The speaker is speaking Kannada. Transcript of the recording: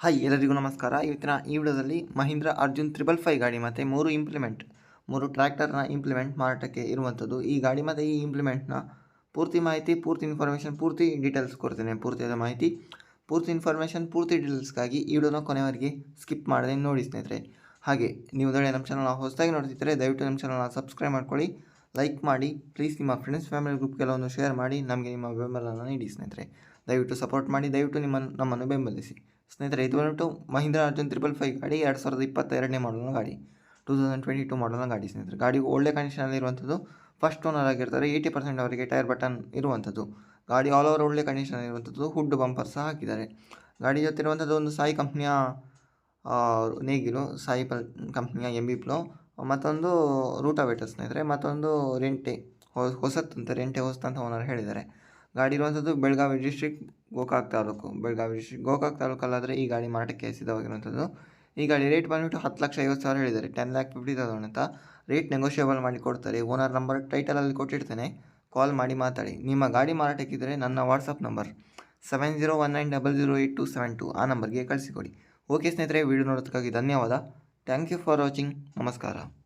ಹಾಯ್ ಎಲ್ಲರಿಗೂ ನಮಸ್ಕಾರ. ಇವತ್ತಿನ ಈ ವಿಡಿಯೋದಲ್ಲಿ ಮಹೀಂದ್ರ ಅರ್ಜುನ್ 555 ಗಾಡಿ ಮತ್ತು 3 ಟ್ರ್ಯಾಕ್ಟರ್ನ ಇಂಪ್ಲಿಮೆಂಟ್ ಮಾರಾಟಕ್ಕೆ ಇರುವಂಥದ್ದು. ಈ ಗಾಡಿ ಮತ್ತು ಈ ಇಂಪ್ಲಿಮೆಂಟ್ನ ಪೂರ್ತಿ ಮಾಹಿತಿ, ಪೂರ್ತಿ ಇನ್ಫಾರ್ಮೇಷನ್, ಪೂರ್ತಿ ಡೀಟೇಲ್ಸ್ ಕೊಡ್ತೇನೆ. ಪೂರ್ತಿಯಾದ ಮಾಹಿತಿ, ಪೂರ್ತಿ ಇನ್ಫಾರ್ಮೇಷನ್, ಪೂರ್ತಿ ಡೀಟೇಲ್ಸ್ಗಾಗಿ ಈ ವಿಡಿಯೋನ ಕೊನೆವರೆಗೆ ಸ್ಕಿಪ್ ಮಾಡದೆ ನೋಡಿ ಸ್ನೇಹಿತರೆ. ಹಾಗೆ ನೀವು ನಮ್ಮ ಚಾನಲ್ನ ಹೊಸದಾಗಿ ನೋಡ್ತಿದ್ದರೆ ದಯವಿಟ್ಟು ನಮ್ಮ ಚಾನಲ್ನ ಸಬ್ಸ್ಕ್ರೈಬ್ ಮಾಡ್ಕೊಳ್ಳಿ, ಲೈಕ್ ಮಾಡಿ, ಪ್ಲೀಸ್ ನಿಮ್ಮ ಫ್ರೆಂಡ್ಸ್ ಫ್ಯಾಮಿಲಿ ಗ್ರೂಪ್ಗೆಲ್ಲವನ್ನು ಶೇರ್ ಮಾಡಿ ನಮಗೆ ನಿಮ್ಮ ಬೆಂಬಲನ ನೀಡಿ ಸ್ನೇಹಿತರೆ. ದಯವಿಟ್ಟು ಸಪೋರ್ಟ್ ಮಾಡಿ, ದಯವಿಟ್ಟು ನಮ್ಮನ್ನು ಬೆಂಬಲಿಸಿ ಸ್ನೇಹಿತರೆ. ಇದು ಬಂದ್ಬಿಟ್ಟು ಮಹೀಂದ್ರ ಅರ್ಜುನ್ 555 ಗಾಡಿ 2022ನೇ ಮಾಡಲ್ನ ಗಾಡಿ, 2022 ಮಾಡಲ್ನ ಗಾಡಿ ಸ್ನೇಹಿತರೆ. ಗಾಡಿ ಒಳ್ಳೆ ಕಂಡೀಷನಲ್ಲಿ ಇರುವಂಥದ್ದು. ಫಸ್ಟ್ ಓನರ್ ಆಗಿರ್ತಾರೆ. 80% ಅವರಿಗೆ ಟೈರ್ ಬಟನ್ ಇರುವಂಥದ್ದು. ಗಾಡಿ ಆಲ್ ಓವರ್ ಒಳ್ಳೆ ಕಂಡೀಷನ್ ಇರುವಂಥದ್ದು. ಹುಡ್ ಬಂಪರ್ ಸಹ ಹಾಕಿದ್ದಾರೆ. ಗಾಡಿ ಜೊತೆ ಇರುವಂಥದ್ದು ಒಂದು ಸಾಯಿ ಕಂಪ್ನಿಯ ನೇಗಿಲು, ಸಾಯಿ ಕಂಪ್ನಿಯ MB Pro, ಮತ್ತೊಂದು ರೂಟಾವೇಟರ್ ಸ್ನೇಹಿತರೆ, ಮತ್ತೊಂದು ರೆಂಟೆ ಹೊಸತ್ತಂತೆ, ರೆಂಟೆ ಹೊಸತಂತ ಓನರ್ ಹೇಳಿದ್ದಾರೆ. ಗಾಡಿ ಇರುವಂಥದ್ದು ಬೆಳಗಾವಿ ಡಿಸ್ಟ್ರಿಕ್ಟ್, ಗೋಕಾಕ್ ತಾಲೂಕಲ್ಲಾದರೆ ಈ ಗಾಡಿ ಮಾರಾಟಕ್ಕೆ ಸಿದ್ಧವಾಗಿರುವಂಥದ್ದು. ಈ ಗಾಡಿ ರೇಟ್ ಬಂದುಬಿಟ್ಟು 10,50,000 ಹೇಳಿದ್ದಾರೆ. 10,50,000 ಅಂತ ರೇಟ್ ನೆಗೋಷಿಯೇಬಲ್ ಮಾಡಿ ಕೊಡ್ತಾರೆ. ಓನರ್ ನಂಬರ್ ಟೈಟಲಲ್ಲಿ ಕೊಟ್ಟಿರ್ತೇನೆ, ಕಾಲ್ ಮಾಡಿ ಮಾತಾಡಿ. ನಿಮ್ಮ ಗಾಡಿ ಮಾರಾಟಕ್ಕಿದ್ದರೆ ನನ್ನ ವಾಟ್ಸಪ್ ನಂಬರ್ 7019008272 ಆ ನಂಬರ್ಗೆ ಕಳಿಸಿಕೊಡಿ. ಓಕೆ ಸ್ನೇಹಿತರೆ, ವಿಡಿಯೋ ನೋಡೋದಕ್ಕಾಗಿ ಧನ್ಯವಾದ. Thank you for watching. ನಮಸ್ಕಾರ.